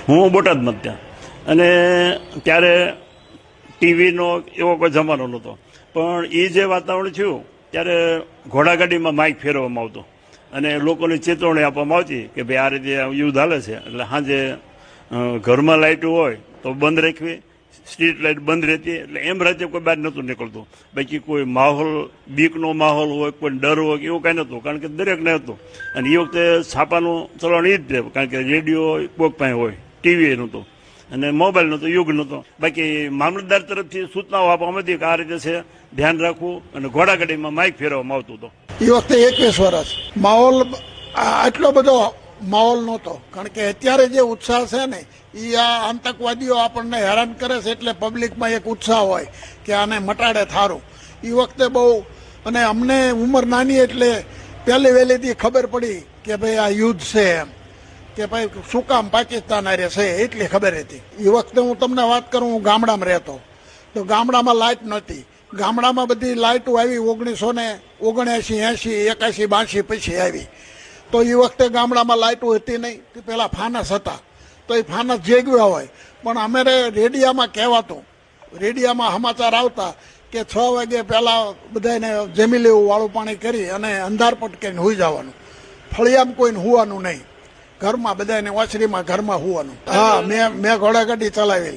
હું બોટાદમાં ત્યાં, અને ત્યારે ટીવીનો એવો કોઈ જમાનો નહોતો, પણ એ જે વાતાવરણ થયું ત્યારે ઘોડાગાડીમાં માઇક ફેરવવામાં આવતો અને લોકોને ચેતવણી આપવામાં આવતી કે ભાઈ આ રીતે યુદ્ધ હાલે છે, એટલે સાંજે ઘરમાં લાઇટો હોય તો બંધ રાખવી, સ્ટ્રીટ લાઇટ બંધ રહેતી, એટલે એમ રાતે કોઈ બહાર નહોતું નીકળતું. બાકી કોઈ માહોલ, બીકનો માહોલ હોય, કોઈ ડર હોય એવું કાંઈ નહોતું, કારણ કે દરેકને હતું. અને એ વખતે છાપાનું ચલણ એ જ છે, કારણ કે રેડિયો કોઈક પાસે હોય, ટીવી નહોતું અને મોબાઈલ નહોતો, યુગ નહોતો. બાકી મામલતદાર તરફથી સૂચનાઓ આપવામાં હતી કે આ રીતે છે, ધ્યાન રાખવું, અને ઘોડાગાડીમાં માઇક ફેરવવામાં આવતું હતું. એ વખતે 21 વર્ષ માહોલ આટલો બધો માહોલ નહોતો, કારણ કે અત્યારે જે ઉત્સાહ છે ને એ આ આતંકવાદીઓ આપણને હેરાન કરે છે, એટલે પબ્લિકમાં એક ઉત્સાહ હોય કે આને મટાડે થારું. એ વખતે બહુ, અને અમને ઉંમર નાની એટલે પહેલી વહેલીથી ખબર પડી કે ભાઈ આ યુદ્ધ છે, એમ કે ભાઈ શું કામ પાકિસ્તાન આરે છે એટલી ખબર હતી. એ વખતે હું તમને વાત કરું, હું ગામડામાં રહેતો, તો ગામડામાં લાઇટ નહોતી. ગામડામાં બધી લાઇટો આવી 1979, 80, 81, 82 પછી આવી. તો એ વખતે ગામડામાં લાઇટો હતી નહીં, તે પહેલાં ફાનસ હતા, તો એ ફાનસ જેગવ્યા હોય. પણ અમારે રેડિયામાં કહેવાતું, રેડિયામાં સમાચાર આવતા કે 6 વાગે પહેલાં બધાને જમી લેવું, વાળું પાણી કરી અને અંધારપટ કરીને સૂઈ જવાનું, ફળિયામાં કોઈને હોવાનું નહીં, ઘરમાં બધાને ઓસરીમાં ઘરમાં હોવાનું. હા, મેં ઘોડાગાડી ચલાવેલી.